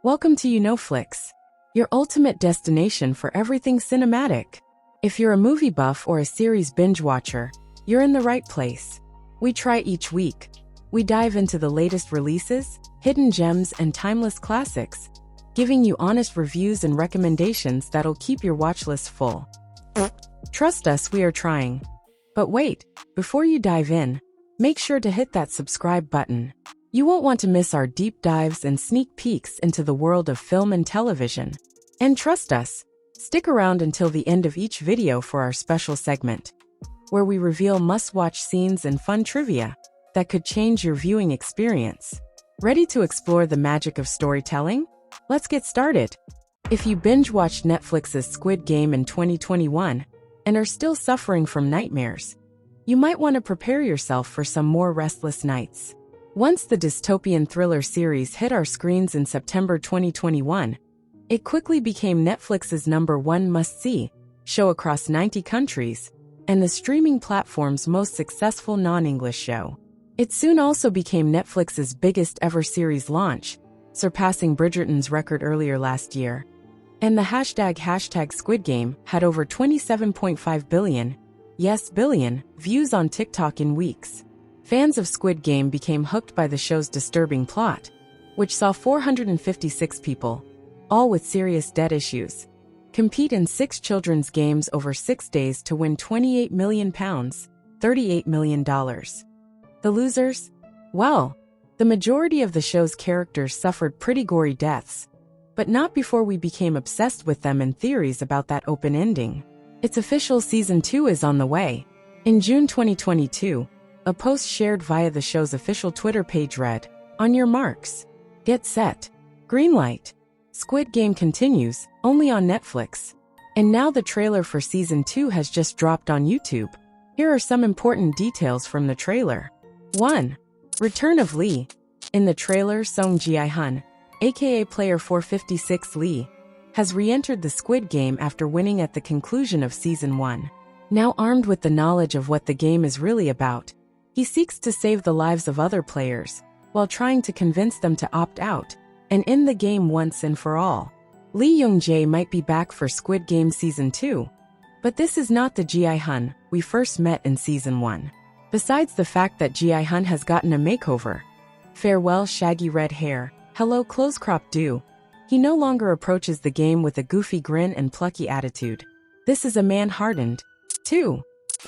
Welcome to UKnowFlix, your ultimate destination for everything cinematic. If you're a movie buff or a series binge watcher, you're in the right place. We try each week. We dive into the latest releases, hidden gems, and timeless classics, giving you honest reviews and recommendations that'll keep your watch list full. Trust us, we are trying. But wait, before you dive in, make sure to hit that subscribe button. You won't want to miss our deep dives and sneak peeks into the world of film and television. And trust us, stick around until the end of each video for our special segment, where we reveal must-watch scenes and fun trivia that could change your viewing experience. Ready to explore the magic of storytelling? Let's get started. If you binge-watched Netflix's Squid Game in 2021 and are still suffering from nightmares, you might want to prepare yourself for some more restless nights. Once the dystopian thriller series hit our screens in September 2021, it quickly became Netflix's #1 must-see show across 90 countries and the streaming platform's most successful non-English show. It soon also became Netflix's biggest ever series launch, surpassing Bridgerton's record earlier last year. And the hashtag Squid Game had over 27.5 billion, yes billion, views on TikTok in weeks. Fans of Squid Game became hooked by the show's disturbing plot, which saw 456 people, all with serious debt issues, compete in 6 children's games over 6 days to win £28 million, $38 million. The losers? Well, the majority of the show's characters suffered pretty gory deaths, but not before we became obsessed with them and theories about that open ending. Its official Season 2 is on the way. In June 2022, a post shared via the show's official Twitter page read, "On your marks. Get set. Greenlight. Squid Game continues, only on Netflix." And now the trailer for Season 2 has just dropped on YouTube. Here are some important details from the trailer. 1. Return of Lee. In the trailer, jung-jae, aka Player 456 Lee, has re-entered the Squid Game after winning at the conclusion of Season 1. Now armed with the knowledge of what the game is really about, he seeks to save the lives of other players, while trying to convince them to opt out and end the game once and for all. Lee jung-jae might be back for Squid Game Season 2, but this is not the Jae-hun we first met in Season 1. Besides the fact that Jae-hun has gotten a makeover, farewell shaggy red hair, hello close crop do, he no longer approaches the game with a goofy grin and plucky attitude. This is a man hardened. 2.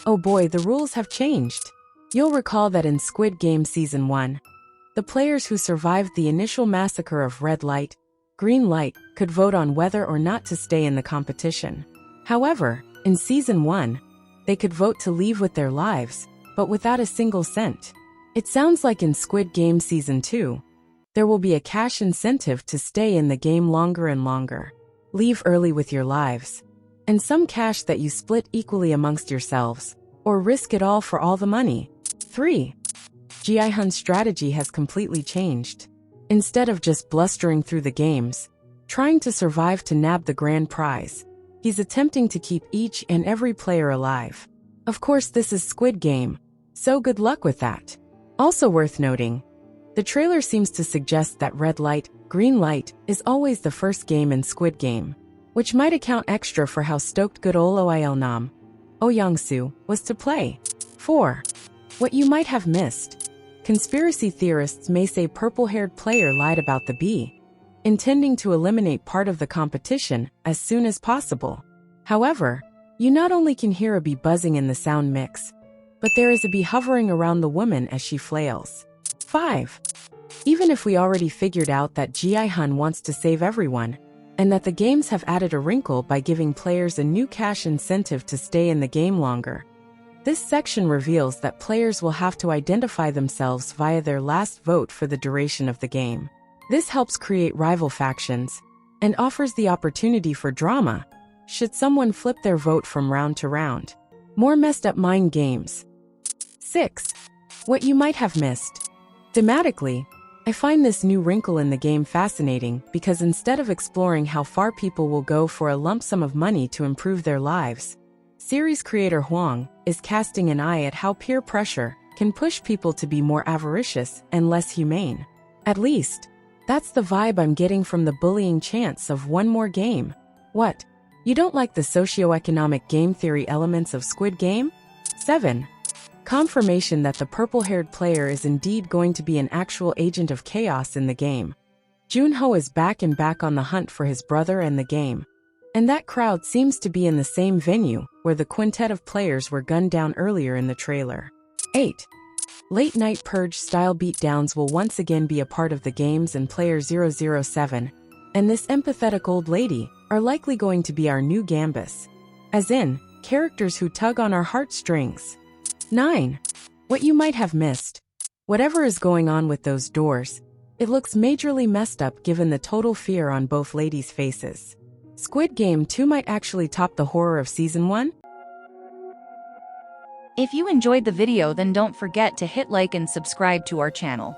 Oh boy, the rules have changed. You'll recall that in Squid Game Season 1, the players who survived the initial massacre of red light, green light could vote on whether or not to stay in the competition. However, in Season 1, they could vote to leave with their lives, but without a single cent. It sounds like in Squid Game Season 2, there will be a cash incentive to stay in the game longer and longer. Leave early with your lives, and some cash that you split equally amongst yourselves, or risk it all for all the money. 3. Jae-hun's strategy has completely changed. Instead of just blustering through the games, trying to survive to nab the grand prize, he's attempting to keep each and every player alive. Of course, this is Squid Game, so good luck with that. Also worth noting, the trailer seems to suggest that red light, green light is always the first game in Squid Game, which might account extra for how stoked good ol' Nam, Oh Young-soo, was to play. 4. What you might have missed. Conspiracy theorists may say purple-haired player lied about the bee, intending to eliminate part of the competition as soon as possible. However, you not only can hear a bee buzzing in the sound mix, but there is a bee hovering around the woman as she flails. 5. Even if we already figured out that Jae-hun wants to save everyone, and that the games have added a wrinkle by giving players a new cash incentive to stay in the game longer, this section reveals that players will have to identify themselves via their last vote for the duration of the game. This helps create rival factions and offers the opportunity for drama should someone flip their vote from round to round. More messed up mind games. 6. What you might have missed. Thematically, I find this new wrinkle in the game fascinating because instead of exploring how far people will go for a lump sum of money to improve their lives, series creator Hwang is casting an eye at how peer pressure can push people to be more avaricious and less humane. At least, That's the vibe I'm getting from the bullying chants of one more game. What? You don't like the socioeconomic game theory elements of Squid Game? 7. Confirmation that the purple-haired player is indeed going to be an actual agent of chaos in the game. Jung-jae is back on the hunt for his brother and the game. And that crowd seems to be in the same venue where the quintet of players were gunned down earlier in the trailer. 8. Late-night purge-style beatdowns will once again be a part of the games, and player 007 and this empathetic old lady are likely going to be our new Gambus. As in, characters who tug on our heartstrings. 9. What you might have missed. Whatever is going on with those doors, it looks majorly messed up given the total fear on both ladies' faces. Squid Game 2 might actually top the horror of Season 1? If you enjoyed the video, then don't forget to hit like and subscribe to our channel.